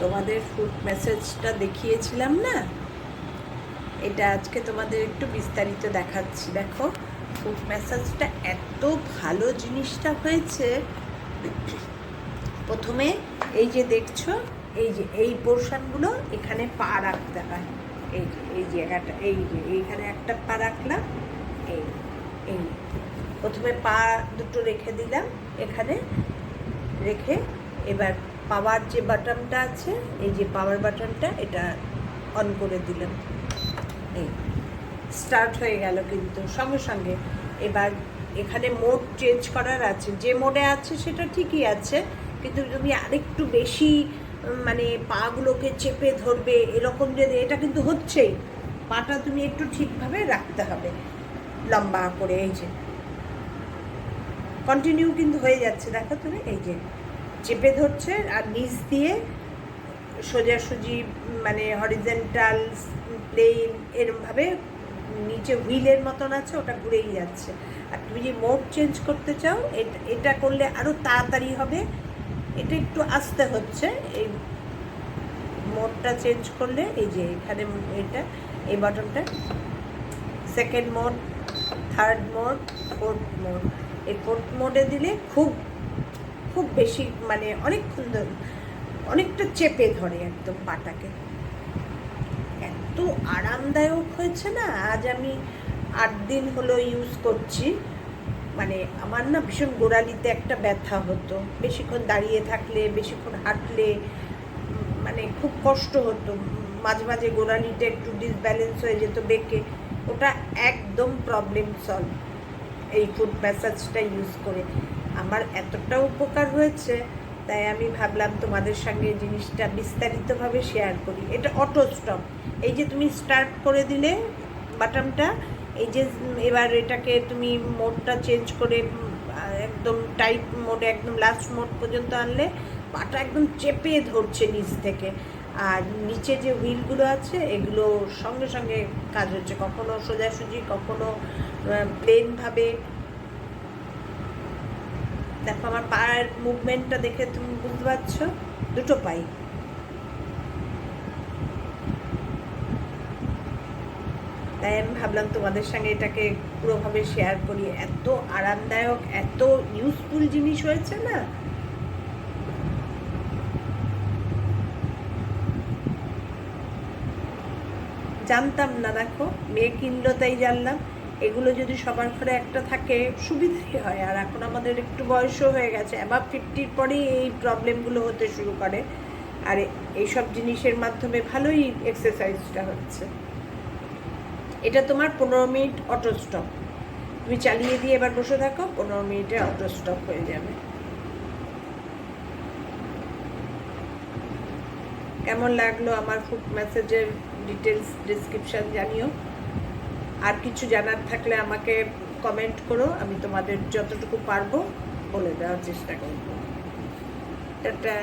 তোমাদের ফুড মেসেজটা দেখিয়েছিলাম না, এটা আজকে তোমাদের একটু বিস্তারিত দেখাচ্ছি। দেখো ফুড মেসেজটা এত ভালো জিনিসটা হয়েছে। প্রথমে এই যে দেখছো, এই যে এই পোর্শনগুলো এখানে পা রাখতে হয়। এই যে এই জায়গাটা, এই যে এইখানে একটা পা রাখলাম, এই এই প্রথমে পা দুটো রেখে দিলাম এখানে, রেখে এবার পাওয়ার যে বাটনটা আছে, এই যে পাওয়ার বাটনটা এটা অন করে দিলাম। এই স্টার্ট হয়ে গেল, কিন্তু সঙ্গে সঙ্গে এবার এখানে মোড চেঞ্জ করার আছে। যে মোডে আছে সেটা ঠিকই আছে, কিন্তু তুমি আরেকটু বেশি মানে পাগুলোকে চেপে ধরবে এরকম যদি, এটা কিন্তু হচ্ছেই, পাটা তুমি একটু ঠিকভাবে রাখতে হবে লম্বা করে। এই যে কন্টিনিউ কিন্তু হয়ে যাচ্ছে, দেখো তুমি এই যে চেপে ধরছে আর নিচ দিয়ে সোজাসুজি মানে হরিজেন্টাল প্লেন এরমভাবে নিচে হুইলের মতন আছে, ওটা ঘুরেই যাচ্ছে। আর তুমি যে মোড চেঞ্জ করতে চাও এটা করলে আরও তাড়াতাড়ি হবে, এটা একটু আস্তে হচ্ছে। এই মোডটা চেঞ্জ করলে এই যে এখানে এটা এই বাটনটা second mode, third mode, fourth mode, এই ফোর্থ মোডে দিলে খুব খুব বেশি মানে অনেকক্ষণ অনেকটা চেপে ধরে একদম পাটাকে। এত আরামদায়ক হয়েছে না, আজ আমি 8 দিন হলো ইউজ করছি। মানে আমার না ভীষণ গোড়ালিতে একটা ব্যথা হতো, বেশিক্ষণ দাঁড়িয়ে থাকলে, বেশিক্ষণ হাঁটলে মানে খুব কষ্ট হতো, মাঝে মাঝে গোড়ালিটা একটু ডিসব্যালেন্স হয়ে যেত বেঁকে। ওটা একদম প্রবলেম সলভ এই ফুড ম্যাসাজটা ইউজ করে। আমার এতটা উপকার হয়েছে, তাই আমি ভাবলাম তোমাদের সঙ্গে জিনিসটা বিস্তারিতভাবে শেয়ার করি। এটা অটো স্টপ, এই যে তুমি স্টার্ট করে দিলে বাটনটা, এই যে এবার এটাকে তুমি মোডটা চেঞ্জ করে একদম টাইট মোডে, একদম লাস্ট মোড পর্যন্ত আনলে পাটা একদম চেপে ধরছে নিচ থেকে। আর নিচে যে হুইলগুলো আছে এগুলো সঙ্গে সঙ্গে কাজ হচ্ছে, কখনো সোজাসুজি, কখনো প্লেনভাবে। দেখো আমার পায়ের মুভমেন্টটা দেখে তুমি বুঝতে পারছো, দুটো পাই। তাই আমি ভাবলাম তোমাদের সঙ্গে এটাকে পুরোভাবে শেয়ার করি। এত আরামদায়ক, এত ইউজফুল জিনিস হয়েছে না। জানতাম না, দেখো মেয়ে কিনলো তাই জানলাম। এগুলো যদি সবার ঘরে একটা থাকে সুবিধাই হয়। আর এখন আমাদের একটু বয়সও হয়ে গেছে, আবার 50 পরেই এই প্রবলেমগুলো হতে শুরু করে। আর এইসব জিনিসের মাধ্যমে ভালোই এক্সারসাইজটা হচ্ছে। এটা তোমার 15 মিনিট অটো স্টপ, তুমি চালিয়ে দিয়ে এবার বসে থাকো, 15 মিনিটে অটো স্টপ হয়ে যাবে। কেমন লাগলো আমার ফুড মেসেজের ডিটেলস ডেসক্রিপশান জানিও। আর কিছু জানার থাকলে আমাকে কমেন্ট করো, আমি তোমাদের যতটুকু পারবো বলে দেওয়ার চেষ্টা করবো। টাটা।